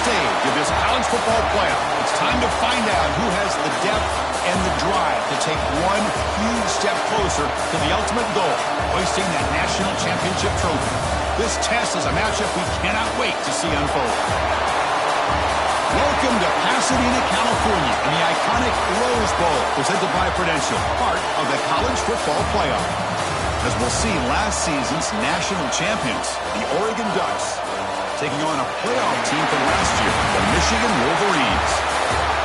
stage of this college football playoff. It's time to find out who has the depth and the drive to take one huge step closer to the ultimate goal, hoisting that national championship trophy. This test is a matchup we cannot wait to see unfold. Welcome to Pasadena, California, in the iconic Rose Bowl, presented by Prudential, part of the college football playoff. As we'll see, last season's national champions, the Oregon Ducks, taking on a playoff team from last year, the Michigan Wolverines.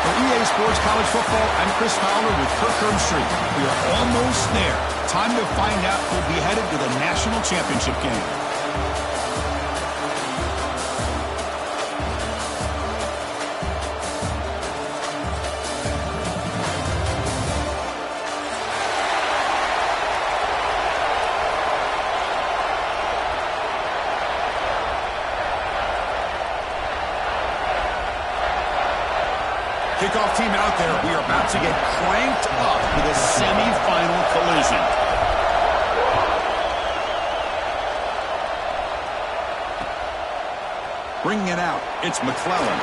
For EA Sports College Football, I'm Chris Fowler with Kirk Herbstreit. We are almost there. Time to find out who'll be headed to the national championship game. Kickoff team out there. We are about to get cranked up with a semifinal collision. Bringing it out, it's McClellan.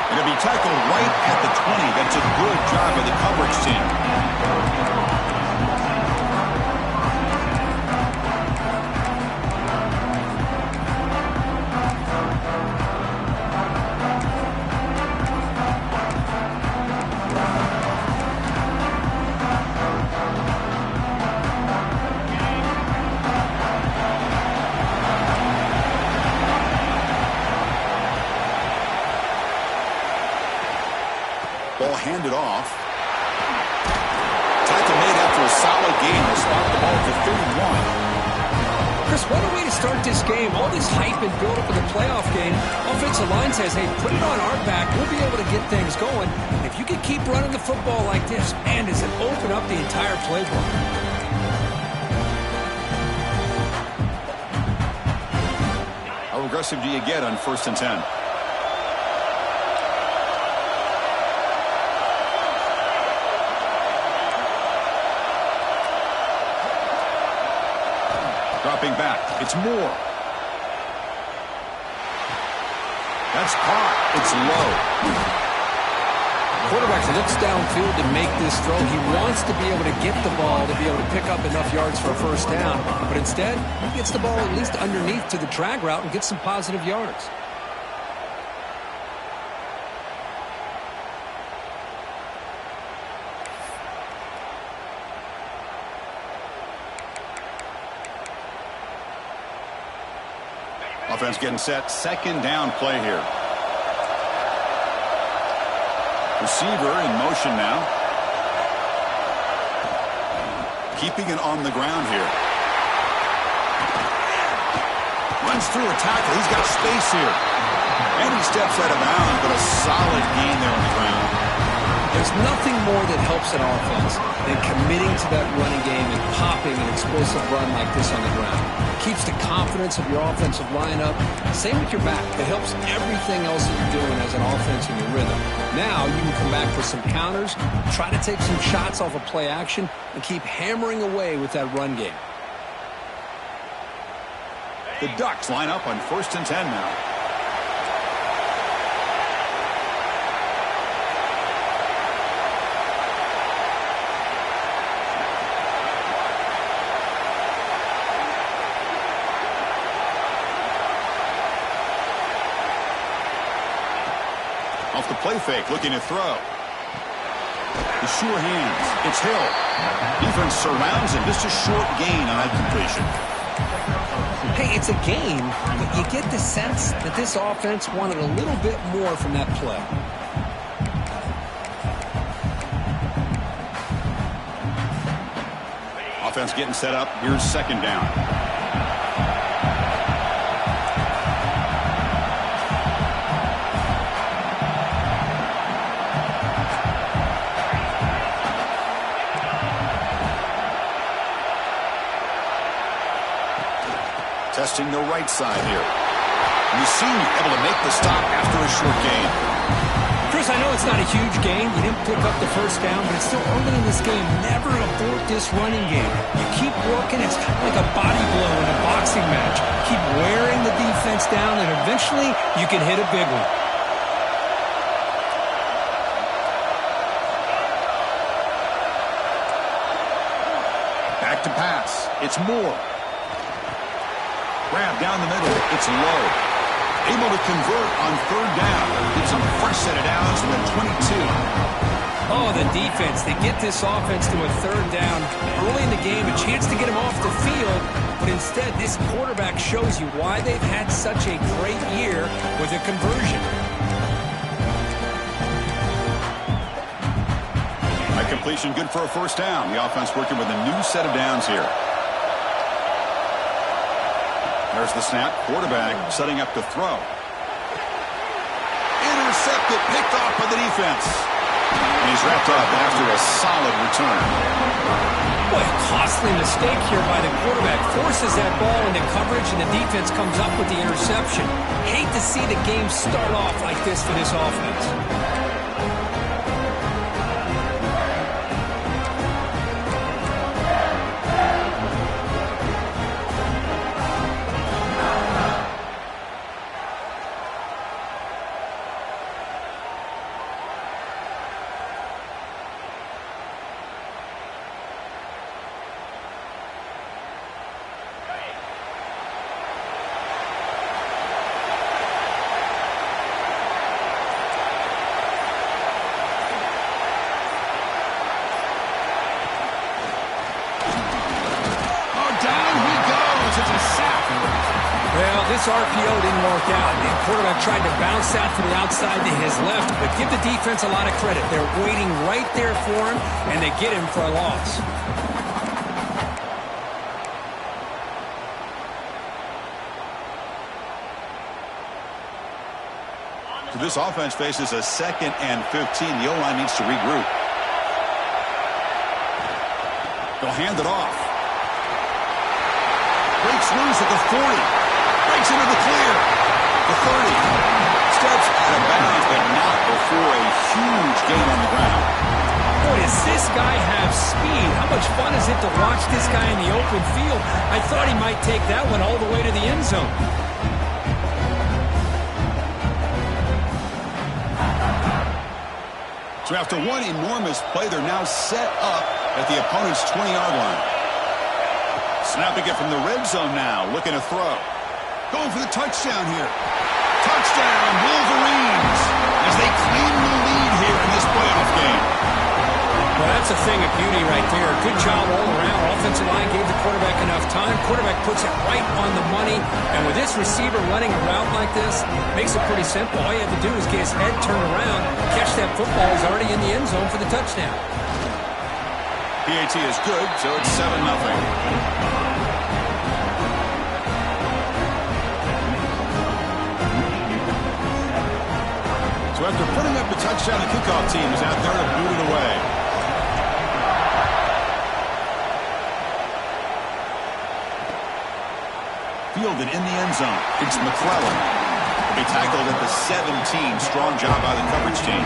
Going to be tackled right at the 20. That's a good job of the coverage team. Ball handed off. Tackle made after a solid gain. Will spot the ball for 31. Chris, what a way to start this game. All this hype and build up in the playoff game. Offensive line says, hey, put it on our back. We'll be able to get things going. If you can keep running the football like this, man, does it open up the entire playbook. How aggressive do you get on 1st and 10? Dropping back. It's Moore. That's caught. It's low. The quarterback looks downfield to make this throw. He wants to be able to get the ball to be able to pick up enough yards for a first down. But instead, he gets the ball at least underneath to the drag route and gets some positive yards. Offense getting set. 2nd down play here. Receiver in motion now. Keeping it on the ground here. Runs through a tackle. He's got space here. And he steps out of bounds, but a solid gain there on the ground. There's nothing more that helps an offense than committing to that running game and popping an explosive run like this on the ground. It keeps the confidence of your offensive lineup. Same with your back. It helps everything else that you're doing as an offense in your rhythm. Now you can come back with some counters, try to take some shots off of play action, and keep hammering away with that run game. The Ducks line up on 1st and 10 now. Off the play fake, looking to throw. The sure hands. It's Hill. Defense surrounds him. Just a short gain on that completion. Hey, it's a game, but you get the sense that this offense wanted a little bit more from that play. Offense getting set up. Here's 2nd down. Testing the right side here. And you see able to make the stop after a short gain. Chris, Coach, I know it's not a huge gain. You didn't pick up the first down, but it's still early in this game. Never abort this running game. You keep working. It's kind of like a body blow in a boxing match. Keep wearing the defense down, and eventually you can hit a big one. Back to pass. It's Moore. Grab down the middle. It's low. Able to convert on third down. Gets a fresh set of downs from the 22. Oh, the defense. They get this offense to a third down early in the game, a chance to get him off the field, but instead this quarterback shows you why they've had such a great year with a conversion. That completion good for a first down. The offense working with a new set of downs here. There's the snap. Quarterback setting up to throw. Intercepted, picked off by the defense. And he's wrapped up after a solid return. Boy, a costly mistake here by the quarterback. Forces that ball into coverage, and the defense comes up with the interception. Hate to see the game start off like this for this offense. Well, this RPO didn't work out. The quarterback tried to bounce out to the outside to his left, but give the defense a lot of credit. They're waiting right there for him, and they get him for a loss. So this offense faces a 2nd and 15. The O-line needs to regroup. They'll hand it off. Breaks loose at the 40. Breaks into the clear. The 30. Steps out of bounds, but not before a huge gain on the ground. Boy, does this guy have speed. How much fun is it to watch this guy in the open field? I thought he might take that one all the way to the end zone. So after one enormous play, they're now set up at the opponent's 20-yard line. Snapping it from the red zone now, looking to throw. Going for the touchdown here. Touchdown, Wolverines, as they claim the lead here in this playoff game. Well, that's a thing of beauty right there. Good job all around. Offensive line gave the quarterback enough time. Quarterback puts it right on the money. And with this receiver running a route like this, makes it pretty simple. All you have to do is get his head turned around, catch that football. He's already in the end zone for the touchdown. PAT is good, so it's 7-0. So after putting up a touchdown, the kickoff team is out there to boot it away. Fielded in the end zone. It's McClellan. He tackled at the 17. Strong job by the coverage team.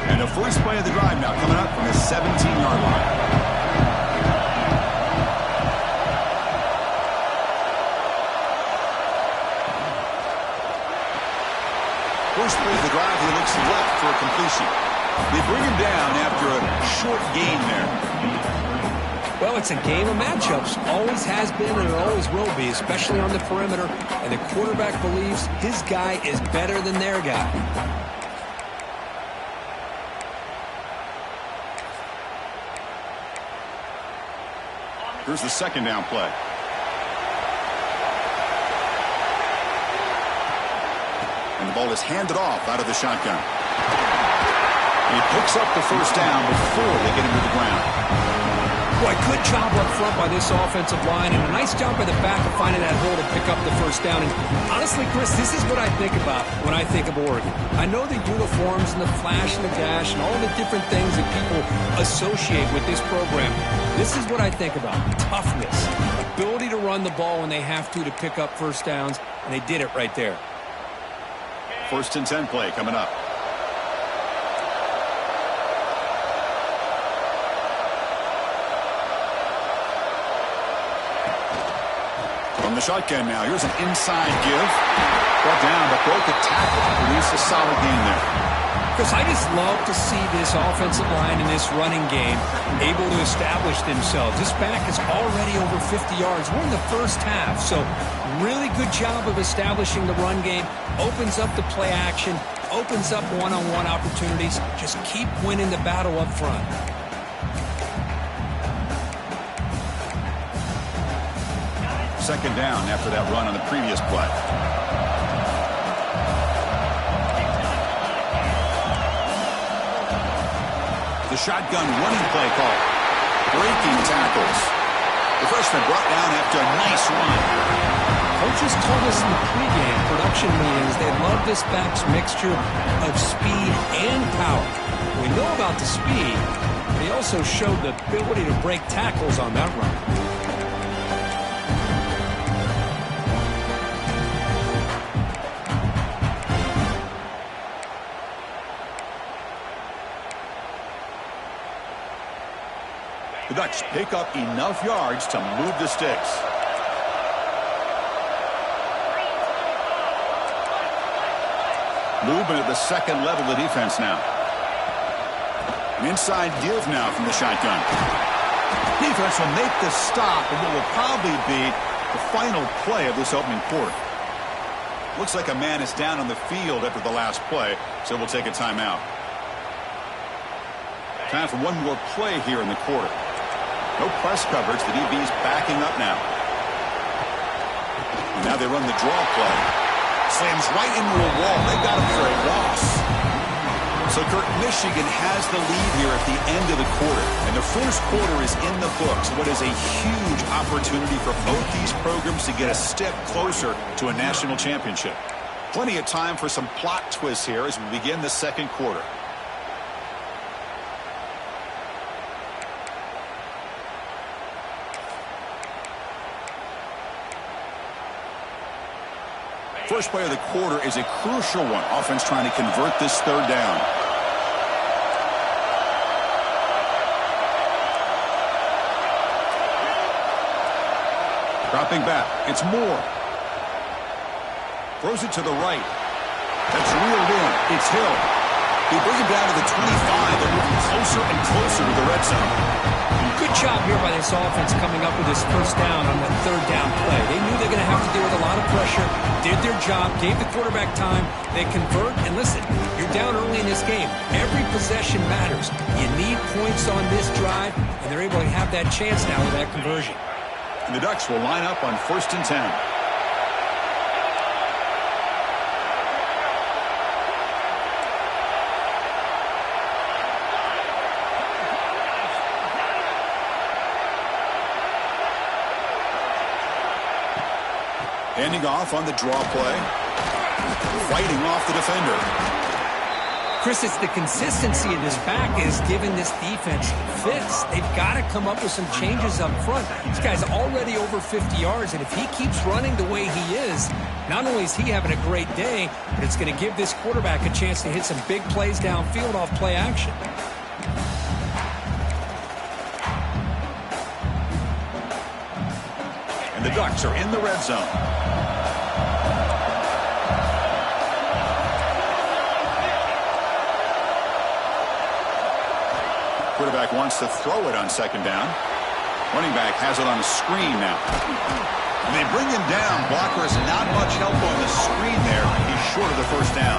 And the first play of the drive now coming up from the 17-yard line. First play of the drive, he looks left for a completion. They bring him down after a short gain there. Well, it's a game of matchups. Always has been and it always will be, especially on the perimeter. And the quarterback believes his guy is better than their guy. Here's the second down play. And the ball is handed off out of the shotgun. He picks up the first down before they get him to the ground. Boy, good job up front by this offensive line, and a nice job by the back of finding that hole to pick up the first down. And honestly, Chris, this is what I think about when I think of Oregon. I know the uniforms and the flash and the dash and all the different things that people associate with this program. This is what I think about. Toughness, ability to run the ball when they have to pick up first downs, and they did it right there. 1st and 10 play coming up. From the shotgun now, here's an inside give. Brought down, but broke a tackle. Produced a solid game there. Because I just love to see this offensive line in this running game able to establish themselves. This back is already over 50 yards. We're in the first half, so really good job of establishing the run game. Opens up the play action, opens up one-on-one opportunities. Just keep winning the battle up front. Second down after that run on the previous play. The shotgun running play call. Breaking tackles. The freshman brought down after a nice run. Coaches told us in the pregame production meetings they love this back's mixture of speed and power. We know about the speed, but he also showed the ability to break tackles on that run. The Ducks pick up enough yards to move the sticks. Movement at the second level of defense now. An inside give now from the shotgun. Defense will make the stop and what will probably be the final play of this opening quarter. Looks like a man is down on the field after the last play, so we'll take a timeout. Time for one more play here in the quarter. No press coverage. The DB's backing up now. And now they run the draw play. Slams right into a wall. They've got him for a loss. So, Kurt, Michigan has the lead here at the end of the quarter. And the first quarter is in the books. What is a huge opportunity for both these programs to get a step closer to a national championship. Plenty of time for some plot twists here as we begin the second quarter. First play of the quarter is a crucial one. Offense trying to convert this third down. Dropping back. It's Moore. Throws it to the right. That's reeled in. It's Hill. He brings him down to the 25. They're moving closer and closer to the red zone. Good job here by this offense coming up with this first down on that third down play. They knew they're going to have to deal with a lot of pressure, did their job, gave the quarterback time, they convert, and listen, you're down early in this game. Every possession matters. You need points on this drive, and they're able to have that chance now with that conversion. And the Ducks will line up on 1st and 10. Ending off on the draw play. Fighting off the defender. Chris, it's the consistency of this back is giving this defense fits. They've got to come up with some changes up front. This guy's already over 50 yards, and if he keeps running the way he is, not only is he having a great day, but it's going to give this quarterback a chance to hit some big plays downfield off play action. And the Ducks are in the red zone. Quarterback wants to throw it on second down. Running back has it on a screen now. And they bring him down. Blocker has not much help on the screen there. He's short of the first down.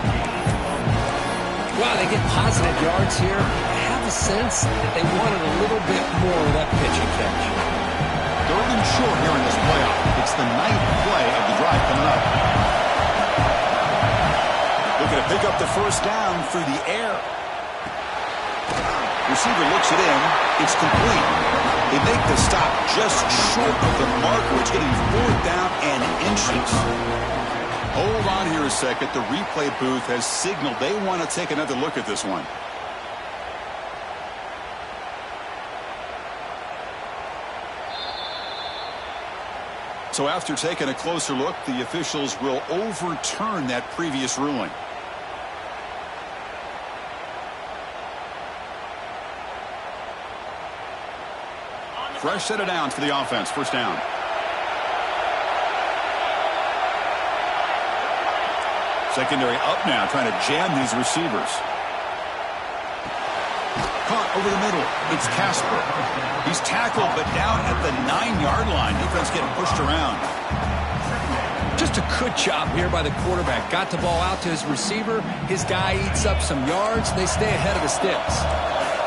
Wow, they get positive yards here. I have a sense that they wanted a little bit more of that pitch and catch. Third and short here in this playoff. It's the 9th play of the drive coming up. Looking to pick up the first down through the air. Receiver looks it in. It's complete. They make the stop just short of the marker. It's getting 4th down and inches. Hold on here a second. The replay booth has signaled they want to take another look at this one. So after taking a closer look, the officials will overturn that previous ruling. Fresh set of downs for the offense. 1st down. Secondary up now, trying to jam these receivers. Caught over the middle. It's Casper. He's tackled, but down at the 9-yard line. Defense getting pushed around. Just a good job here by the quarterback. Got the ball out to his receiver. His guy eats up some yards. They stay ahead of the sticks.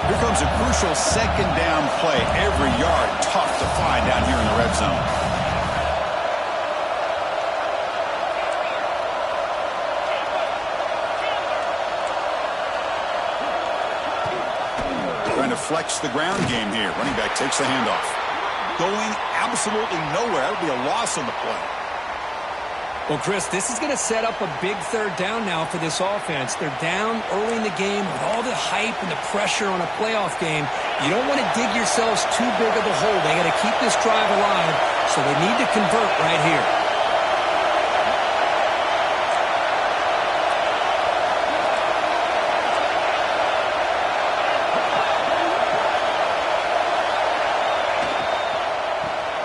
Here comes a crucial 2nd down play. Every yard tough to find down here in the red zone. Trying to flex the ground game here. Running back takes the handoff. Going absolutely nowhere. That would be a loss on the play. Well, Chris, this is going to set up a big 3rd down now for this offense. They're down early in the game with all the hype and the pressure on a playoff game. You don't want to dig yourselves too big of a hole. They got to keep this drive alive, so they need to convert right here.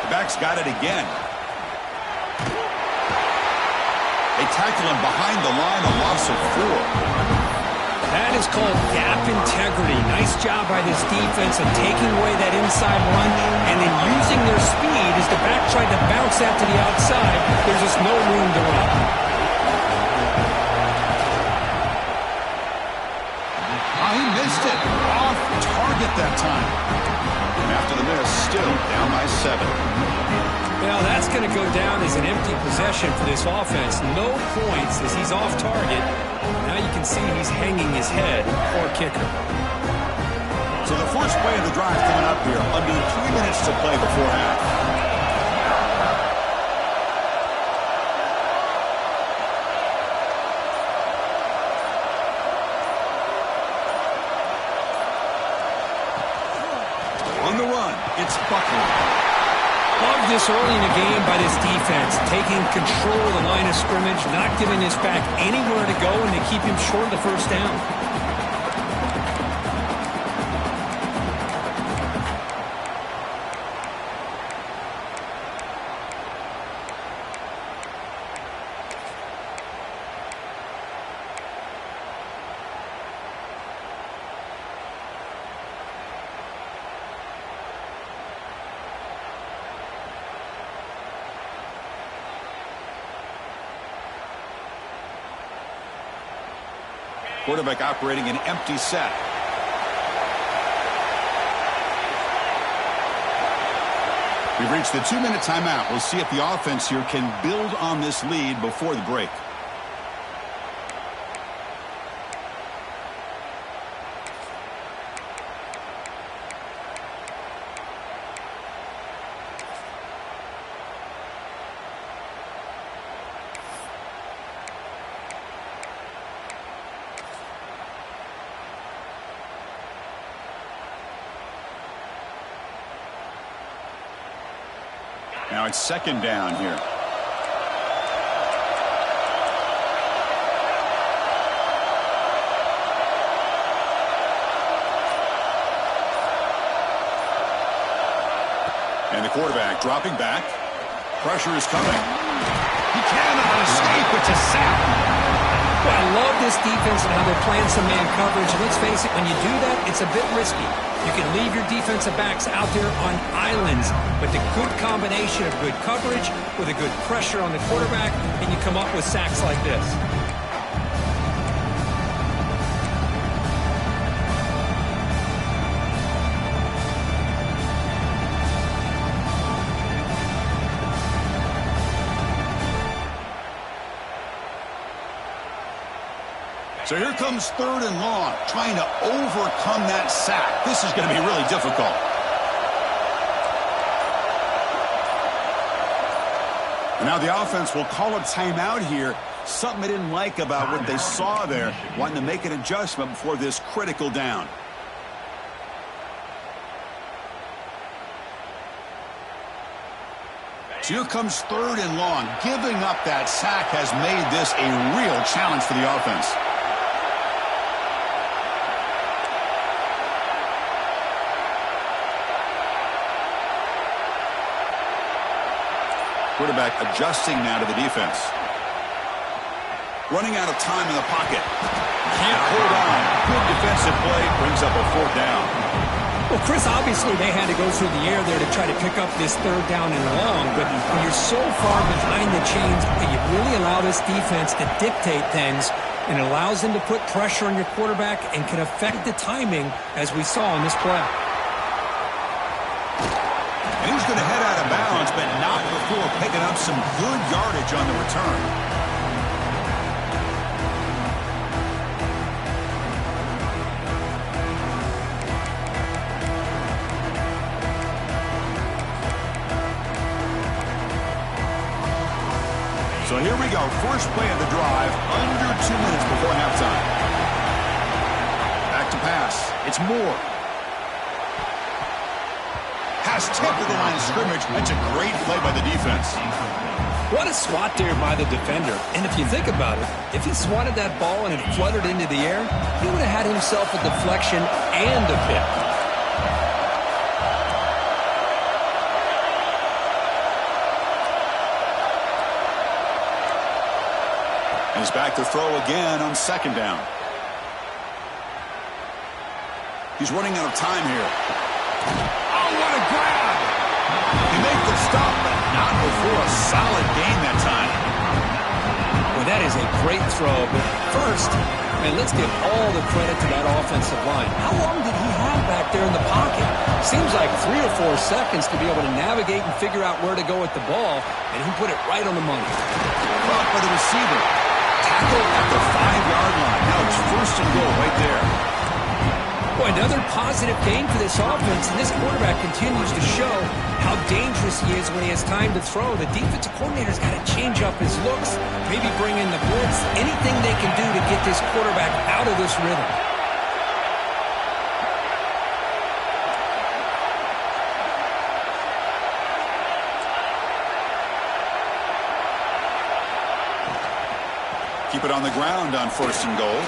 The back's got it again. They tackle him behind the line, a loss of 4. That is called gap integrity. Nice job by this defense of taking away that inside run and then using their speed as the back tried to bounce that to the outside. There's just no room to run. Oh, he missed it. Off target that time. And after the miss, still down by 7. Well, that's going to go down as an empty possession for this offense. No points as he's off target. Now you can see he's hanging his head. Poor kicker. So the first play of the drive coming up here. Under 3 minutes to play before half. On the run, it's Buckner. Love this early in the game by this defense, taking control of the line of scrimmage, not giving this back anywhere to go, and they keep him short of the 1st down. Quarterback operating an empty set. We've reached the 2-minute timeout. We'll see if the offense here can build on this lead before the break. Now it's 2nd down here. And the quarterback dropping back. Pressure is coming. He cannot escape. It's a sack. Well, I love this defense and how they're playing some man coverage. And let's face it, when you do that, it's a bit risky. You can leave your defensive backs out there on islands, but the good combination of good coverage with a good pressure on the quarterback, and you come up with sacks like this. So here comes 3rd and long, trying to overcome that sack. This is going to be really difficult. And now the offense will call a timeout here. Something they didn't like about what they saw there, wanting to make an adjustment before this critical down. So here comes 3rd and long. Giving up that sack has made this a real challenge for the offense. Quarterback adjusting now to the defense. Running out of time in the pocket. Can't hold on. Good defensive play. Brings up a 4th down. Well, Chris, obviously they had to go through the air there to try to pick up this 3rd down and long, but when you're so far behind the chains, you really allow this defense to dictate things, and it allows them to put pressure on your quarterback and can affect the timing, as we saw in this play. And he's going to head out of bounds, but not before picking up some good yardage on the return. So here we go. First play of the drive, under 2 minutes before halftime. Back to pass. It's Moore. Has tipped to the line of scrimmage. That's a great play by the defense. What a swat there by the defender. And if you think about it, if he swatted that ball and it fluttered into the air, he would have had himself a deflection and a pick. He's back to throw again on 2nd down. He's running out of time here. Oh, what a grab! He made the stop, but not before a solid gain that time. Well, that is a great throw, but first, man, let's give all the credit to that offensive line. How long did he have back there in the pocket? Seems like 3 or 4 seconds to be able to navigate and figure out where to go with the ball, and he put it right on the money. Caught by the receiver. Tackle at the 5-yard line. Now it's 1st and goal right there. Boy, another positive gain for this offense, and this quarterback continues to show how dangerous he is when he has time to throw. The defensive coordinator's got to change up his looks, maybe bring in the blitz, anything they can do to get this quarterback out of this rhythm. Keep it on the ground on 1st and goal.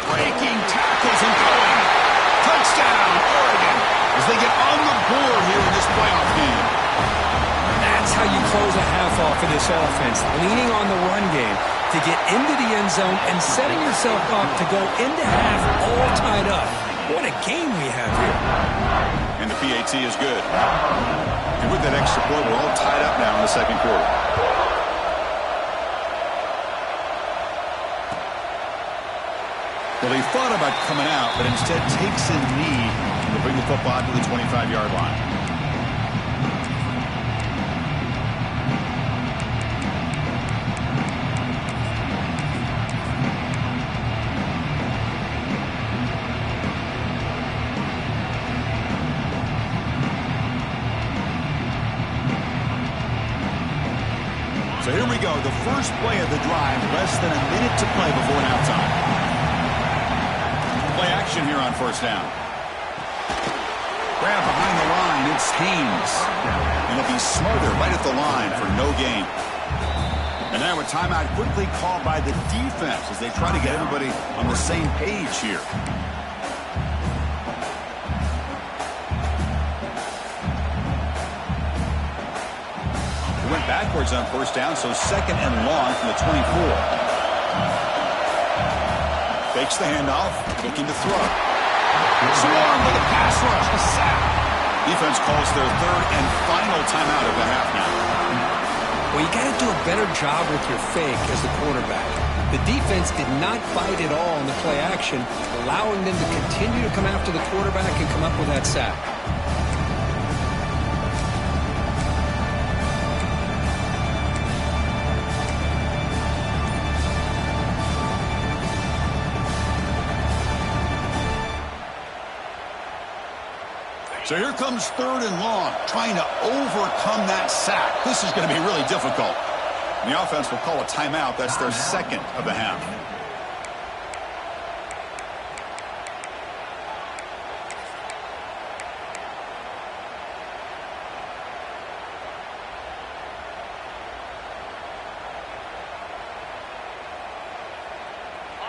Breaking tackles and going. Touchdown, Oregon, as they get on the board here in this playoff game. That's how you close a half off of this offense, leaning on the run game to get into the end zone and setting yourself up to go into half all tied up. What a game we have here. And the PAT is good. And with that extra point, we're all tied up now in the 2nd quarter. Well, he thought about coming out, but instead takes a knee to bring the football to the 25-yard line. So here we go, the first play of the drive, less than a minute to play before halftime. Play action here on 1st down. Grab behind the line, it's Haynes. And he'll be smothered right at the line for no gain. And now a timeout quickly called by the defense as they try to get everybody on the same page here. He went backwards on 1st down, so 2nd and long from the 24. Fakes the handoff, looking to throw. Swarm with a pass rush, a sack. Defense calls their 3rd and final timeout of the half now. Well, you got to do a better job with your fake as the quarterback. The defense did not bite at all in the play action, allowing them to continue to come after the quarterback and come up with that sack. So here comes 3rd and long, trying to overcome that sack. This is going to be really difficult. And the offense will call a timeout. That's their 2nd of the half.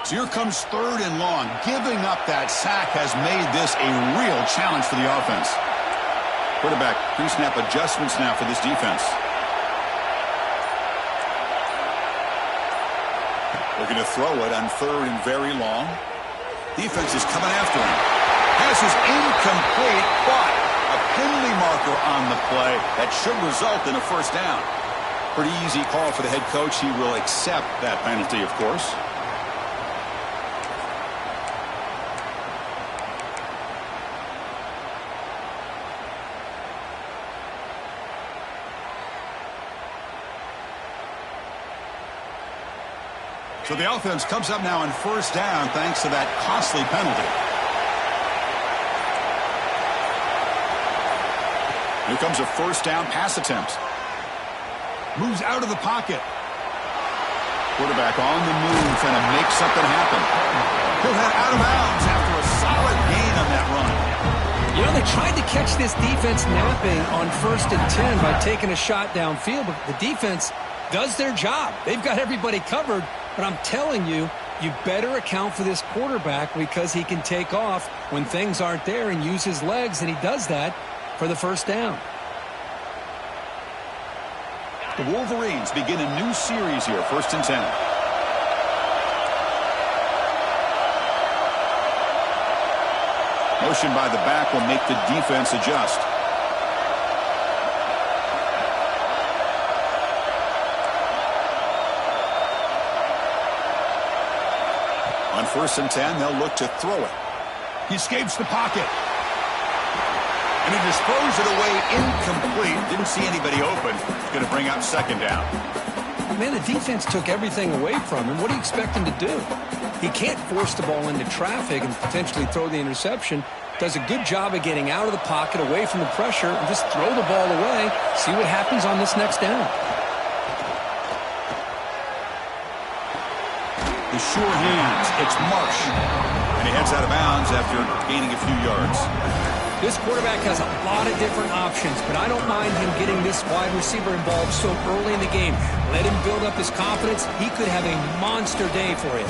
So here comes 3rd and long. Giving up that sack has made this a real challenge for the offense. Quarterback, pre-snap adjustments now for this defense. Looking to throw it on 3rd and very long. Defense is coming after him. Pass is incomplete, but a penalty marker on the play that should result in a 1st down. Pretty easy call for the head coach. He will accept that penalty, of course. So the offense comes up now on 1st down thanks to that costly penalty. Here comes a 1st down pass attempt. Moves out of the pocket. Quarterback on the move, trying to make something happen. He'll head out of bounds after a solid gain on that run. You know, they tried to catch this defense napping on 1st and 10 by taking a shot downfield, but the defense does their job. They've got everybody covered. But I'm telling you, you better account for this quarterback because he can take off when things aren't there and use his legs, and he does that for the 1st down. The Wolverines begin a new series here, 1st and 10. Motion by the back will make the defense adjust. On 1st and 10, they'll look to throw it. He escapes the pocket. And he disposed it away incomplete. Didn't see anybody open. Going to bring up 2nd down. Man, the defense took everything away from him. What do you expect him to do? He can't force the ball into traffic and potentially throw the interception. Does a good job of getting out of the pocket, away from the pressure, and just throw the ball away. See what happens on this next down. The sure hands, it's Marsh. And he heads out of bounds after gaining a few yards. This quarterback has a lot of different options, but I don't mind him getting this wide receiver involved so early in the game. Let him build up his confidence. He could have a monster day for you.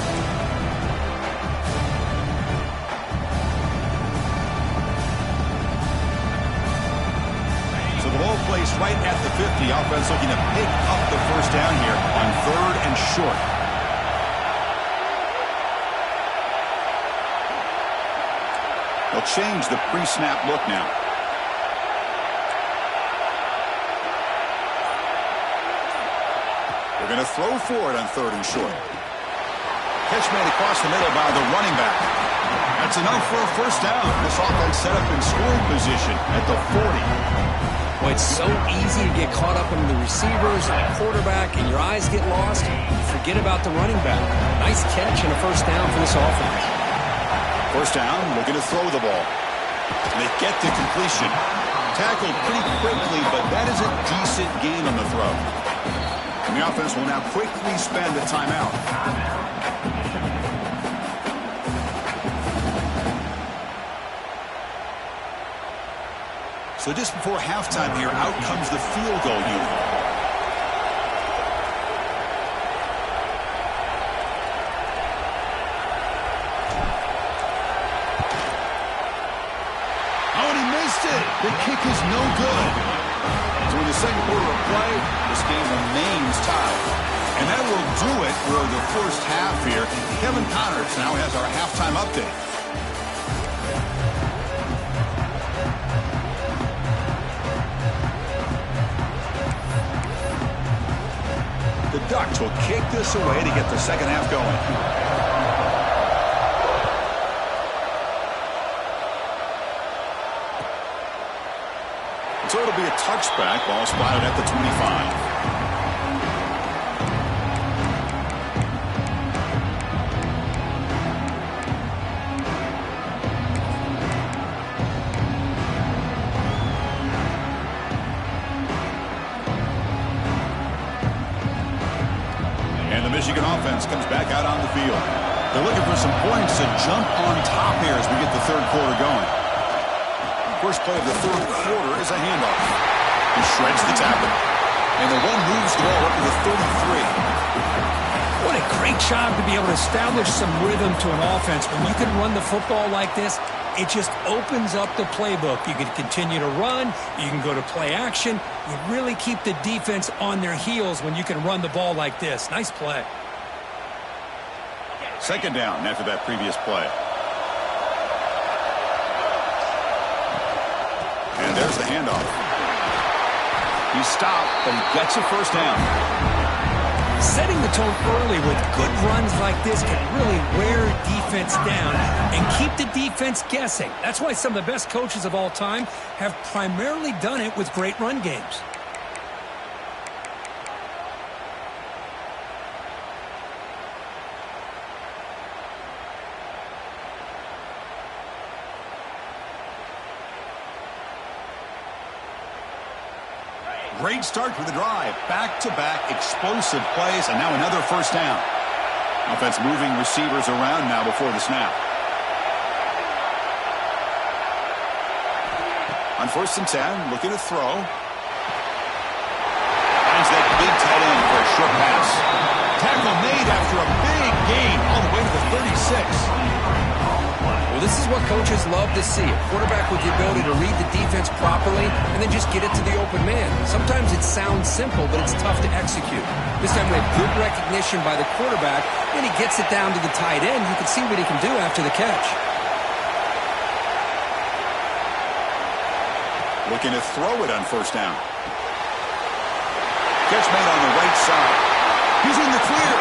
So the ball placed right at the 50. Offense looking to pick up the 1st down here on 3rd and short. They'll change the pre-snap look now. They're going to throw for it on 3rd and short. Catch made across the middle by the running back. That's enough for a 1st down. This offense set up in scoring position at the 40. Well, it's so easy to get caught up in the receivers and the quarterback, and your eyes get lost. You forget about the running back. Nice catch and a 1st down for this offense. 1st down, looking to throw the ball. And they get to completion. Tackled pretty quickly, but that is a decent gain on the throw. And the offense will now quickly spend a timeout. So just before halftime here, out comes the field goal unit. The kick is no good. So in the 2nd quarter of play, this game remains tied. And that will do it for the 1st half here. Kevin Connors now has our halftime update. The Ducks will kick this away to get the 2nd half going. So it'll be a touchback, ball spotted at the 25. Michigan offense comes back out on the field. They're looking for some points to jump on top here as we get the third quarter going. First play of the third quarter is a handoff. He shreds the tackle. And the run moves the ball up to the 33. What a great job to be able to establish some rhythm to an offense. When you can run the football like this, it just opens up the playbook. You can continue to run. You can go to play action. You really keep the defense on their heels when you can run the ball like this. Nice play. Second down after that previous play. And there's the handoff. He stopped, but he gets a first down. Setting the tone early with good runs like this can really wear defense down and keep the defense guessing. That's why some of the best coaches of all time have primarily done it with great run games. Great start to the drive. Back-to-back explosive plays, and now another first down. Offense moving receivers around now before the snap. On 1st and 10, looking to throw. Finds that big tight end for a short pass. Tackle made after a big gain all the way to the 36. Well, this is what coaches love to see. A quarterback with the ability to read the defense properly and then just get it to the open man. Sometimes it sounds simple, but it's tough to execute. This time we have good recognition by the quarterback, and he gets it down to the tight end. You can see what he can do after the catch. Looking to throw it on 1st down. Catch made on the right side. He's in the clear.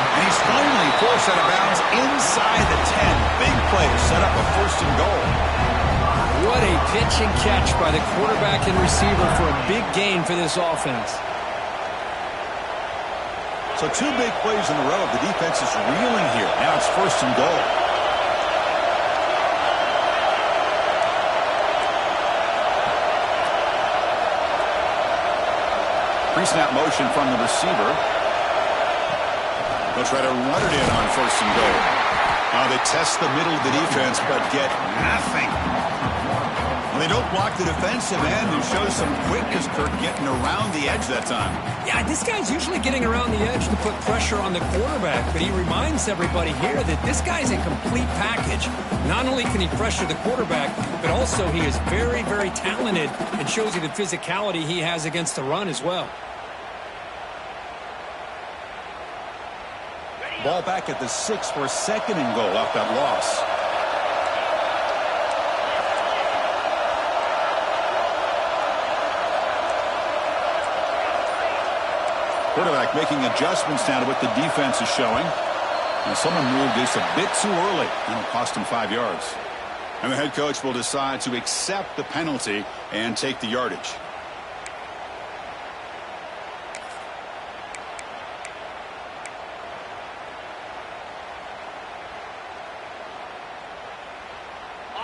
And he's finally forced out of bounds inside the 10. Big play to set up a 1st and goal. What a pitch and catch by the quarterback and receiver for a big gain for this offense. So 2 big plays in a row. The defense is reeling here. Now it's 1st and goal. Pre-snap motion from the receiver. They'll try to run it in on 1st and goal. They test the middle of the defense, but get nothing. Well, they don't block the defensive end and show some quickness, Kirk, getting around the edge that time. Yeah, this guy's usually getting around the edge to put pressure on the quarterback, but he reminds everybody here that this guy's a complete package. Not only can he pressure the quarterback, but also he is very, very talented and shows you the physicality he has against the run as well. Ball back at the 6 for a 2nd and goal off that loss. Quarterback making adjustments now to what the defense is showing. And someone moved this a bit too early. It'll cost him 5 yards. And the head coach will decide to accept the penalty and take the yardage.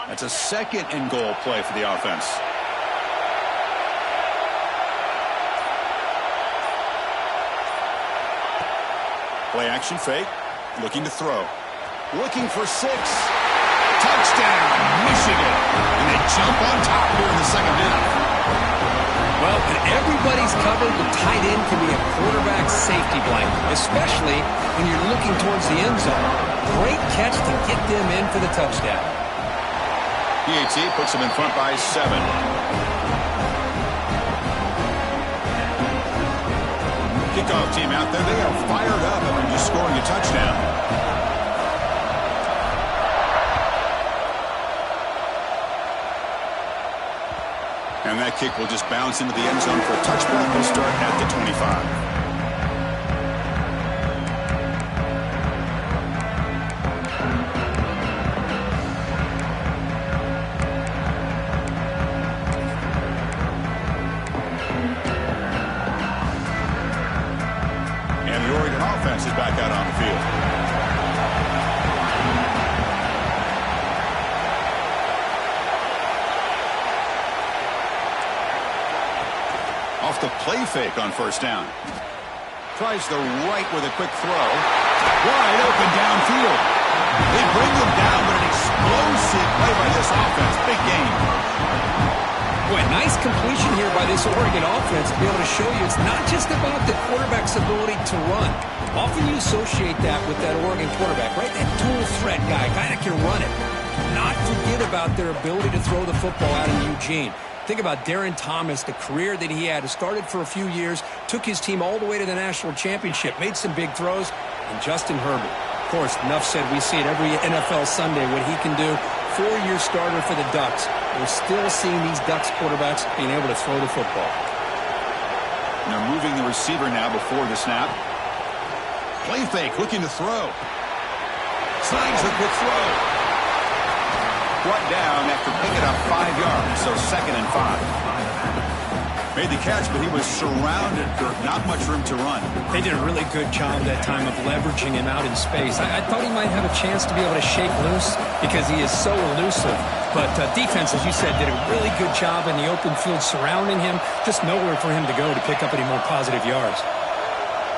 That's a 2nd and goal play for the offense. Play action fake. Looking to throw. Looking for 6. Touchdown, Michigan. And they jump on top here in the 2nd half. Well, when everybody's covered, the tight end can be a quarterback safety blanket, especially when you're looking towards the end zone. Great catch to get them in for the touchdown. PAT puts them in front by 7. Kickoff team out there. They are fired up after just scoring a touchdown. And that kick will just bounce into the end zone for a touchback. They'll start at the 25. Is back out on the field. Off the play fake on 1st down. Tries the right with a quick throw. Wide open downfield. They bring him down, but an explosive play by this offense. Big game. Boy, nice completion here by this Oregon offense to be able to show you it's not just about the quarterback's ability to run. Often you associate that with that Oregon quarterback, right? That dual threat guy that can run it. Do not forget about their ability to throw the football out in Eugene. Think about Darren Thomas, the career that he had. Started for a few years, took his team all the way to the national championship, made some big throws, and Justin Herbert. Of course, enough said, we see it every NFL Sunday what he can do. 4-year starter for the Ducks. We're still seeing these Ducks quarterbacks being able to throw the football. And they're moving the receiver now before the snap. Play fake, looking to throw. Slides a quick throw. Brought down after picking up 5 yards, so 2nd and 5. Made the catch, but he was surrounded for not much room to run. They did a really good job that time of leveraging him out in space. I thought he might have a chance to be able to shake loose because he is so elusive. But defense, as you said, did a really good job in the open field surrounding him. Just nowhere for him to go to pick up any more positive yards.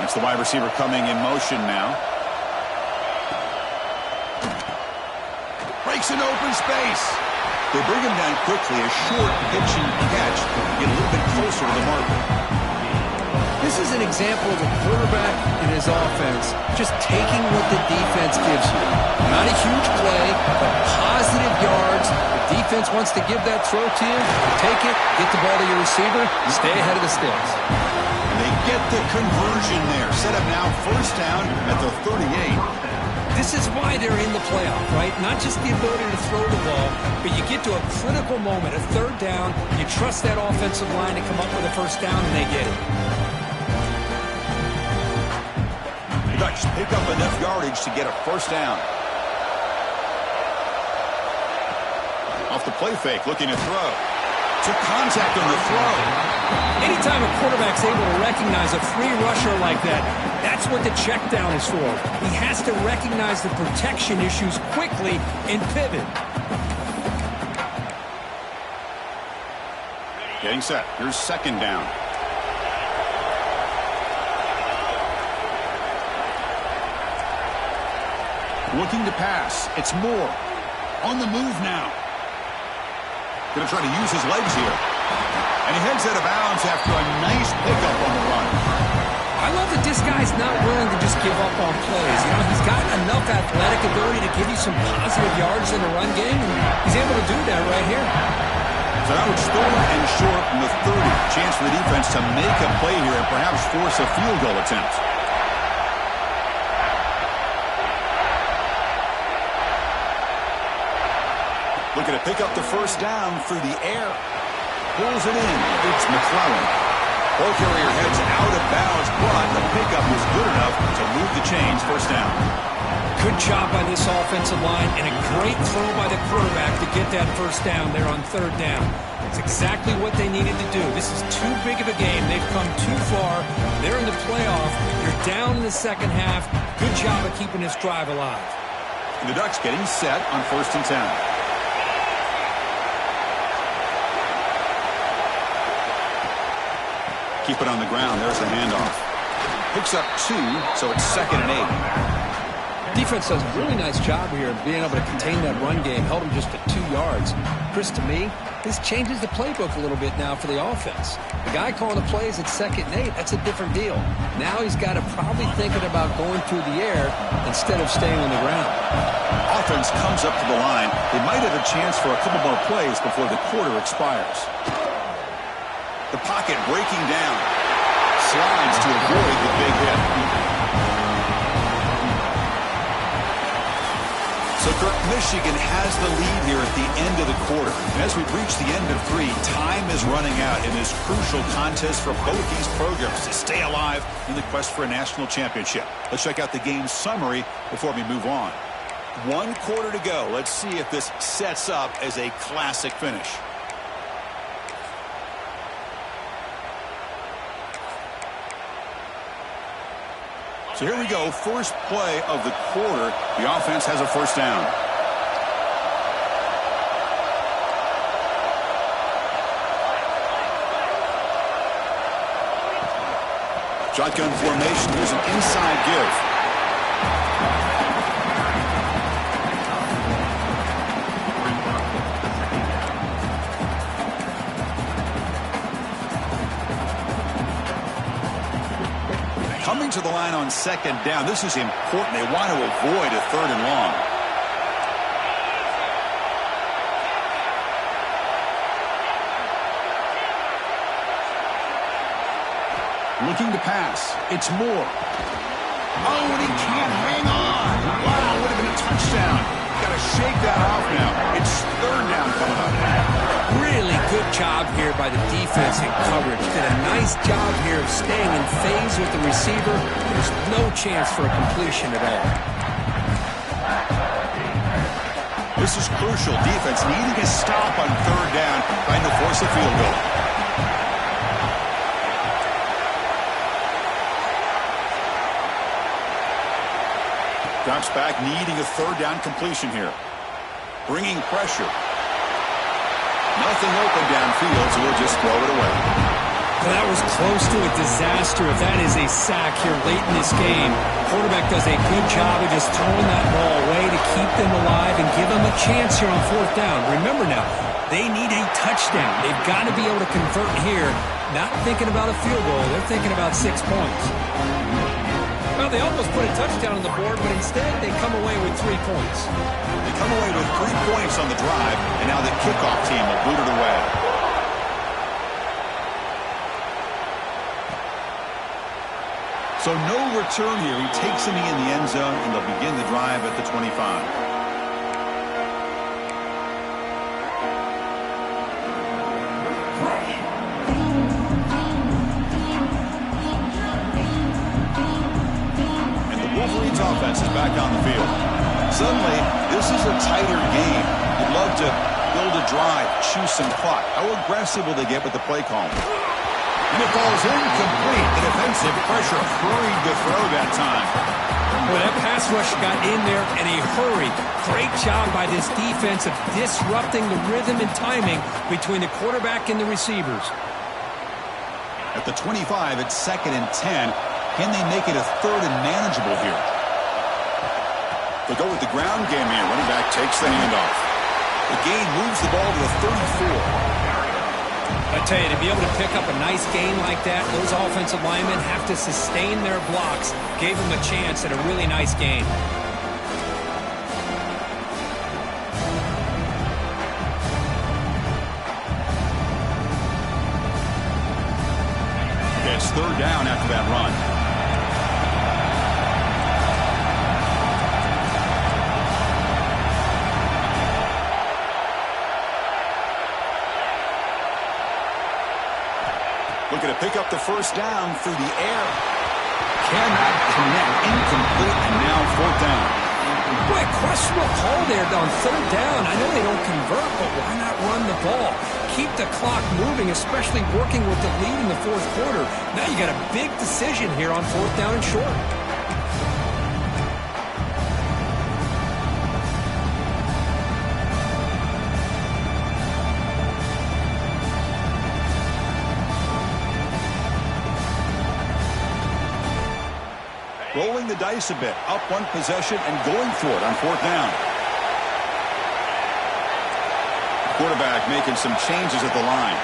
It's the wide receiver coming in motion now. Breaks an open space. They bring him down quickly, a short pitching catch to get a little bit closer to the mark. This is an example of a quarterback and his offense just taking what the defense gives you. Not a huge play, but positive yards. The defense wants to give that throw to you. You take it, get the ball to your receiver, stay ahead of the sticks. And they get the conversion there. Set up now 1st down at the 38. This is why they're in the playoff, right? Not just the ability to throw the ball, but you get to a critical moment, a 3rd down. You trust that offensive line to come up with a 1st down, and they get it. The Ducks pick up enough yardage to get a 1st down. Off the play fake, looking to throw. Took contact on the throw. Anytime a quarterback's able to recognize a free rusher like that, that's what the check down is for. He has to recognize the protection issues quickly and pivot. Getting set. Here's 2nd down. Looking to pass. It's Moore. On the move now. Going to try to use his legs here. And he heads out of bounds after a nice pickup on the run. I love that this guy's not willing to just give up on plays. You know, he's got enough athletic ability to give you some positive yards in the run game, and he's able to do that right here. So now it's 3rd and short from the 30. Chance for the defense to make a play here and perhaps force a field goal attempt. Looking to pick up the 1st down through the air. Pulls it in. It's McClellan. Ball carrier heads out of bounds, but the pickup was good enough to move the chains. 1st down. Good job by this offensive line and a great throw by the quarterback to get that 1st down there on 3rd down. It's exactly what they needed to do. This is too big of a game. They've come too far. They're in the playoff. You're down in the 2nd half. Good job of keeping this drive alive. And the Ducks getting set on 1st and 10. Keep it on the ground. There's the handoff. Picks up 2, so it's 2nd and 8. Defense does a really nice job here of being able to contain that run game. Held him just to 2 yards. Chris, to me, this changes the playbook a little bit now for the offense. The guy calling the plays at 2nd and 8, that's a different deal. Now he's got to probably thinking about going through the air instead of staying on the ground. Offense comes up to the line. They might have a chance for a couple more plays before the quarter expires. The pocket breaking down. Slides to avoid the big hit. So, Kirk, Michigan has the lead here at the end of the quarter. And as we've reached the end of 3, time is running out in this crucial contest for both these programs to stay alive in the quest for a national championship. Let's check out the game summary before we move on. 1 quarter to go. Let's see if this sets up as a classic finish. So here we go, first play of the quarter. The offense has a 1st down. Shotgun formation. Here's an inside give. Coming to the line on second down. This is important. They want to avoid a 3rd and long. Looking to pass. It's Moore. Oh, and he can't hang on. Wow, would have been a touchdown. Got to shake that off now. It's 3rd down coming up. Really good job here by the defense in coverage. Did a nice job here of staying in phase with the receiver. There's no chance for a completion at all. This is crucial. Defense needing a stop on 3rd down, trying to force a field goal. Drops back, needing a 3rd down completion here. Bringing pressure. Nothing open downfield, so we'll just throw it away. Well, that was close to a disaster if that is a sack here late in this game. Quarterback does a good job of just throwing that ball away to keep them alive and give them a chance here on 4th down. Remember now, they need a touchdown. They've got to be able to convert here. Not thinking about a field goal. They're thinking about 6 points. Well, they almost put a touchdown on the board, but instead they come away with 3 points. They come away with 3 points on the drive, and now the kickoff team will boot it away. So no return here. He takes the knee in the end zone, and they'll begin the drive at the 25. Offense is back on the field. Suddenly, this is a tighter game. You'd love to build a drive, choose some clock. How aggressive will they get with the play call? And it falls incomplete. The defensive pressure hurried the throw that time. Well, that pass rush got in there in a hurry. Great job by this defense of disrupting the rhythm and timing between the quarterback and the receivers. At the 25, it's 2nd and 10. Can they make it a 3rd and manageable here? They go with the ground game here. Running back takes the handoff. The gain moves the ball to the 34. I tell you, to be able to pick up a nice gain like that, those offensive linemen have to sustain their blocks. Gave them a chance at a really nice gain. Okay, it's 3rd down after that run. Looking to pick up the 1st down through the air. Cannot connect. Incomplete, and now 4th down. Boy, questionable call there on 3rd down. I know they don't convert, but why not run the ball? Keep the clock moving, especially working with the lead in the 4th quarter. Now you got a big decision here on 4th down and short. Rolling the dice a bit, up 1 possession and going for it on 4th down. Quarterback making some changes at the line.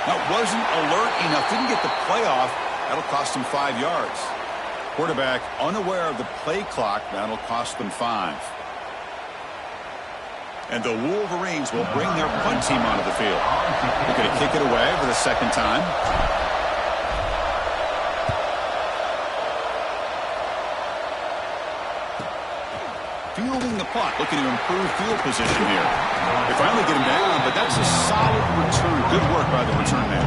That wasn't alert enough. Didn't get the play off. That'll cost him 5 yards. Quarterback unaware of the play clock. That'll cost them 5. And the Wolverines will bring their punt team onto the field. They're going to kick it away for the 2nd time. Fielding the punt, looking to improve field position here. They finally get him down, but that's a solid return. Good work by the return man.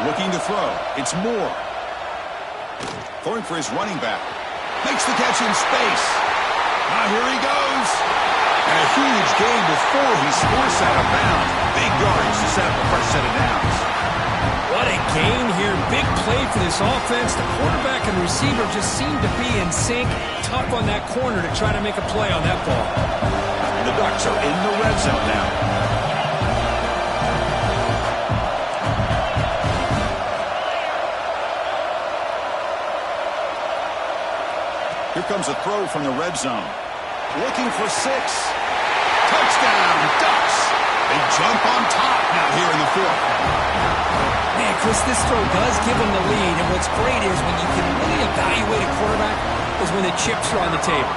Looking to throw. It's Moore. Throwing for his running back. Makes the catch in space. Now here he goes. And a huge gain before he's forced out of bounds. Big yards to set up a fresh set of downs. What a gain here. Big play for this offense. The quarterback and receiver just seem to be in sync. Tough on that corner to try to make a play on that ball. The Ducks are in the red zone now. Here comes a throw from the red zone. Looking for 6. Touchdown, Ducks. They jump on top now here in the 4th. Man, Chris, this throw does give them the lead. And what's great is when you can really evaluate a quarterback is when the chips are on the table.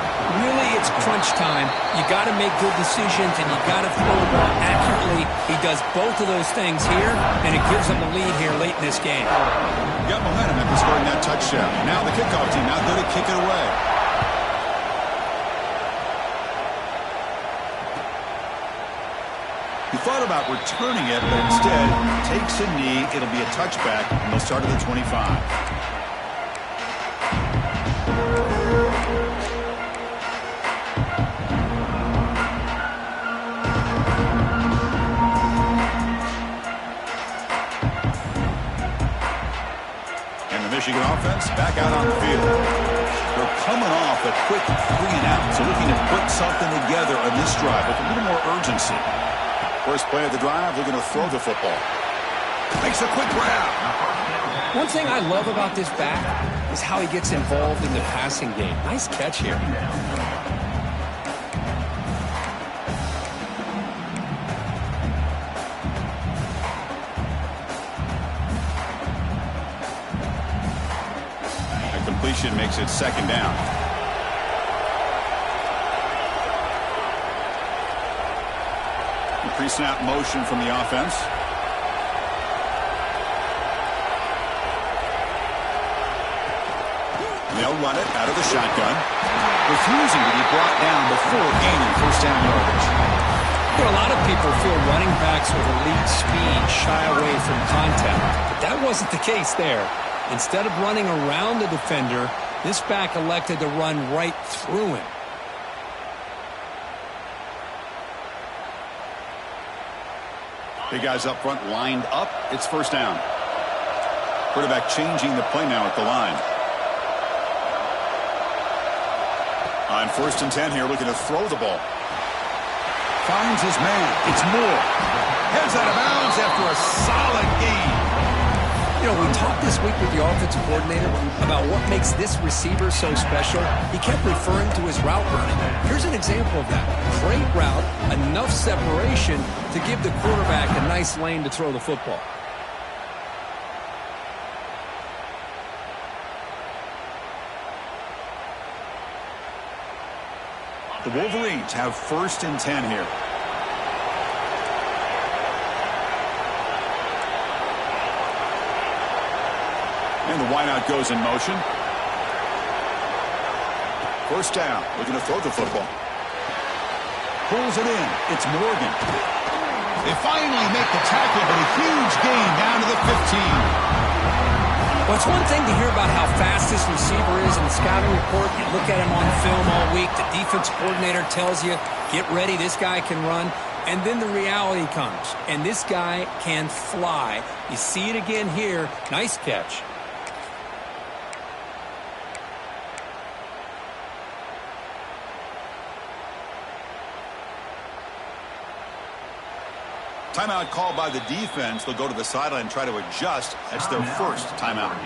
Really, it's crunch time. You got to make good decisions, and you got to throw the ball accurately. He does both of those things here, and it gives them the lead here late in this game. Got momentum after scoring that touchdown. Now the kickoff team out there to kick it away. He thought about returning it, but instead takes a knee. It'll be a touchback, and they'll start at the 25. And the Michigan offense back out on the field. They're coming off a quick 3 and out, so looking to put something together on this drive with a little more urgency. First play of the drive, looking to throw the football. Makes a quick grab. One thing I love about this back is how he gets involved in the passing game. Nice catch here. A completion makes it 2nd down. Pre-snap motion from the offense. They'll run it out of the shotgun. Refusing to be brought down before gaining first down yardage. You know, a lot of people feel running backs with elite speed shy away from contact. But that wasn't the case there. Instead of running around the defender, this back elected to run right through him. Big guys up front lined up. It's first down. Quarterback changing the play now at the line. On 1st and 10 here, looking to throw the ball. Finds his man. It's Moore. Heads out of bounds after a solid gain. You know, we talked this week with the offensive coordinator about what makes this receiver so special. He kept referring to his route running. Here's an example of that. Great route, enough separation to give the quarterback a nice lane to throw the football. The Wolverines have 1st and 10 here. And the wideout goes in motion. First down, looking to throw the football. Pulls it in. It's Morgan. They finally make the tackle, but a huge gain down to the 15. Well, it's one thing to hear about how fast this receiver is in the scouting report. You look at him on film all week. The defense coordinator tells you, get ready, this guy can run. And then the reality comes, and this guy can fly. You see it again here. Nice catch. Timeout called by the defense. They'll go to the sideline and try to adjust. That's their first timeout.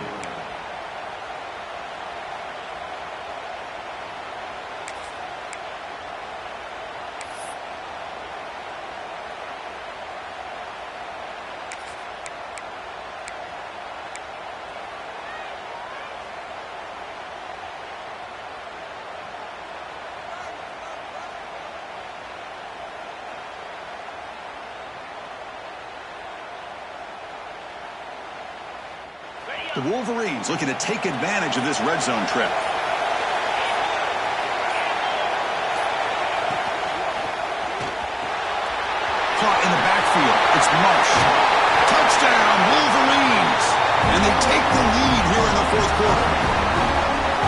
The Wolverines looking to take advantage of this red zone trip. Caught in the backfield. It's Marsh. Touchdown, Wolverines. And they take the lead here in the fourth quarter.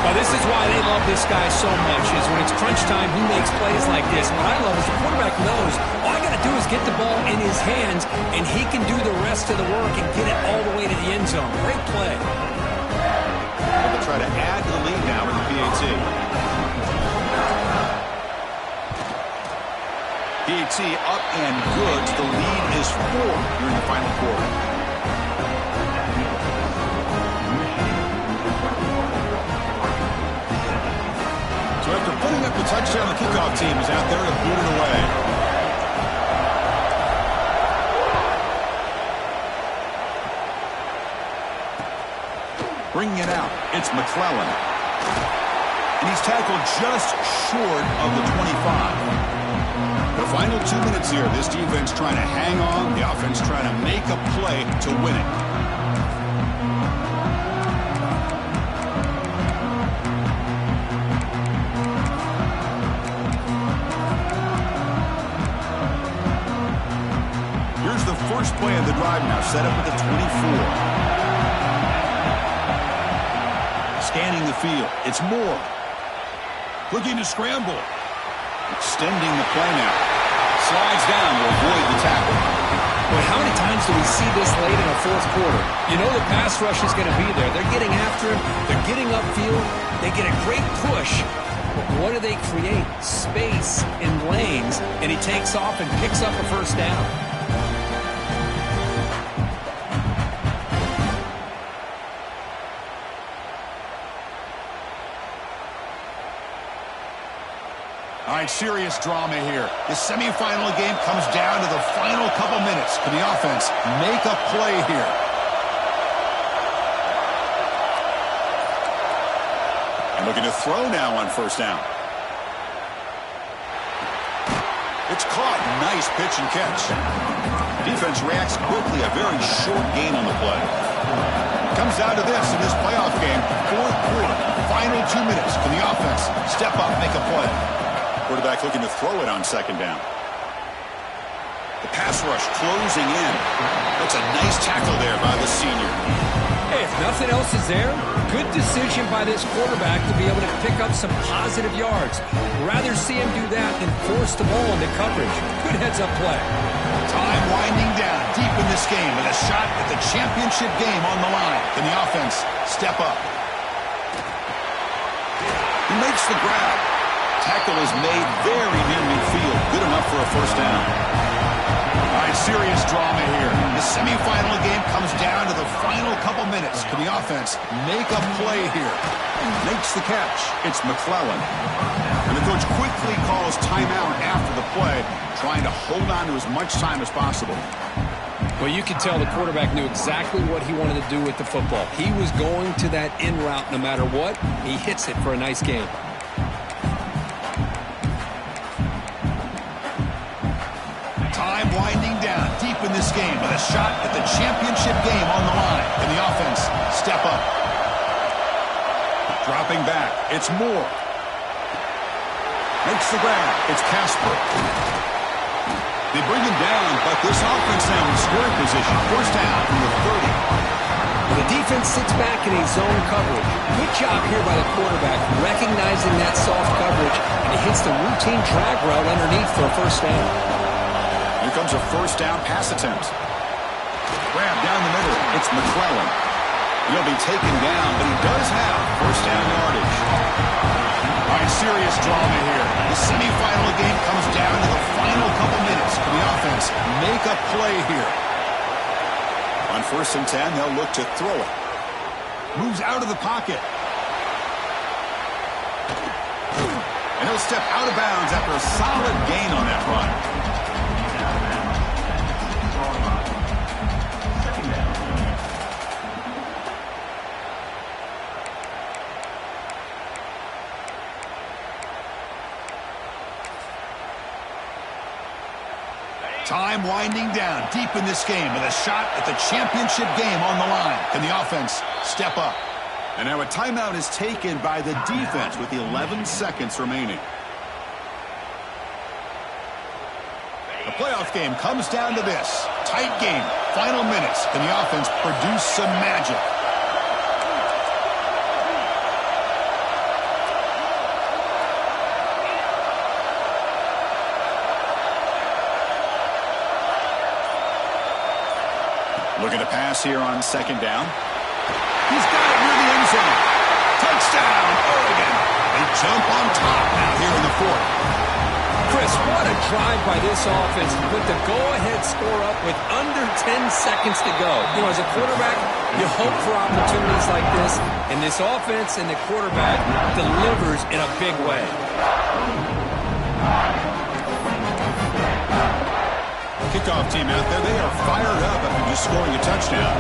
Well, this is why they love this guy so much, is when it's crunch time, he makes plays like this. What I love is the quarterback knows all I got to do is get the ball in his hands, and he can do the rest of the work and get it all the way to the end zone. Great play. They'll try to add to the lead now with the PAT. PAT up and good. The lead is 4 during the final quarter. So after putting up the touchdown, the kickoff team is out there to boot it away. Bringing it out, it's McClellan. And he's tackled just short of the 25. The final 2 minutes here, this defense trying to hang on, the offense trying to make a play to win it. Here's the first play of the drive now, set up at the 24. Scanning the field, it's Moore. Looking to scramble. Extending the play now. Slides down to avoid the tackle. Boy, how many times do we see this late in the fourth quarter? You know the pass rush is going to be there. They're getting after him. They're getting upfield. They get a great push. But what do they create? Space in lanes. And he takes off and picks up a first down. All right, serious drama here. The semifinal game comes down to the final couple minutes. Can the offense make a play here? And looking to throw now on first down. It's caught. Nice pitch and catch. Defense reacts quickly. A very short gain on the play. Comes down to this in this playoff game. Fourth quarter. Final 2 minutes. Can the offense step up, make a play? Quarterback looking to throw it on second down. The pass rush closing in. That's a nice tackle there by the senior. Hey, if nothing else is there, good decision by this quarterback to be able to pick up some positive yards. Rather see him do that than force the ball into coverage. Good heads-up play. Time winding down deep in this game with a shot at the championship game on the line. Can the offense step up? He makes the grab. Tackle is made very near midfield. Good enough for a first down. All right, serious drama here. The semifinal game comes down to the final couple minutes. Can the offense make a play here? Makes the catch. It's McClellan. And the coach quickly calls timeout after the play, trying to hold on to as much time as possible. Well, you could tell the quarterback knew exactly what he wanted to do with the football. He was going to that in route no matter what. He hits it for a nice game. Time winding down deep in this game with a shot at the championship game on the line. Can the offense step up? Dropping back, it's Moore. Makes the grab, it's Casper. They bring him down, but this offense now in scoring position. First down from the 30. The defense sits back in a zone coverage. Good job here by the quarterback, recognizing that soft coverage, and he hits the routine drag route underneath for a first down. Here comes a first down pass attempt. Grab down the middle. It's McClellan. He'll be taken down, but he does have first down yardage. All right, serious drama here. The semifinal game comes down to the final couple minutes. Can the offense make a play here? On 1st and 10, they'll look to throw it. Moves out of the pocket. And he'll step out of bounds after a solid gain on that run. Time winding down deep in this game with a shot at the championship game on the line. Can the offense step up? And now a timeout is taken by the defense with 11 seconds remaining. The playoff game comes down to this. tight game. Final minutes. Can the offense produce some magic? Looking to pass here on second down. He's got it near the end zone. Touchdown, Oregon. They jump on top now here in the fourth. Chris, what a drive by this offense to put the go-ahead score up with under 10 seconds to go. You know, as a quarterback, you hope for opportunities like this, and this offense and the quarterback delivers in a big way. Kickoff team out there, they are fired up after just scoring a touchdown.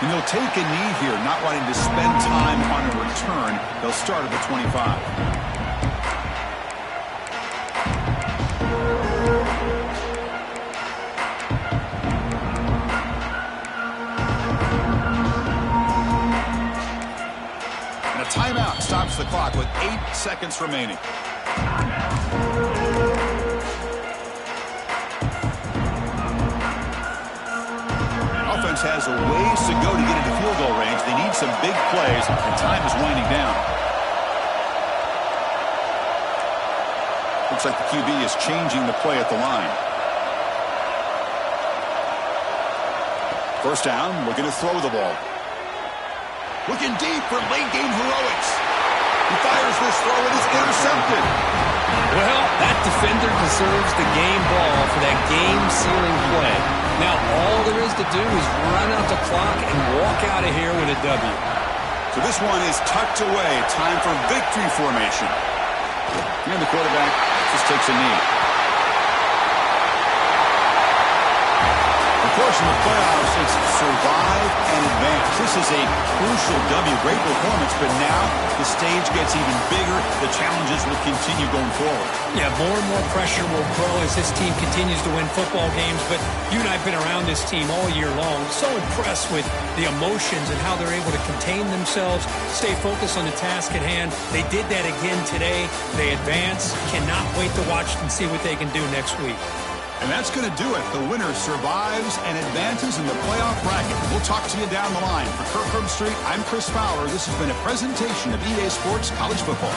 And they'll take a knee here, not wanting to spend time on a return. They'll start at the 25. Timeout stops the clock with 8 seconds remaining. Offense has a ways to go to get into field goal range. They need some big plays, and time is winding down. Looks like the QB is changing the play at the line. First down, we're going to throw the ball. Looking deep for late-game heroics. He fires this throw, and it's intercepted. Well, that defender deserves the game ball for that game-sealing play. Now, all there is to do is run out the clock and walk out of here with a W. So this one is tucked away. Time for victory formation. And the quarterback just takes a knee. Of course, in the playoffs, it's survive and advance. This is a crucial W. Great performance, but now the stage gets even bigger. The challenges will continue going forward. Yeah, more and more pressure will grow as this team continues to win football games. But you and I have been around this team all year long. So impressed with the emotions and how they're able to contain themselves, stay focused on the task at hand. They did that again today. They advance. Cannot wait to watch and see what they can do next week. And that's going to do it. The winner survives and advances in the playoff bracket. We'll talk to you down the line. For Kirk Herbstreit, I'm Chris Fowler. This has been a presentation of EA Sports College Football.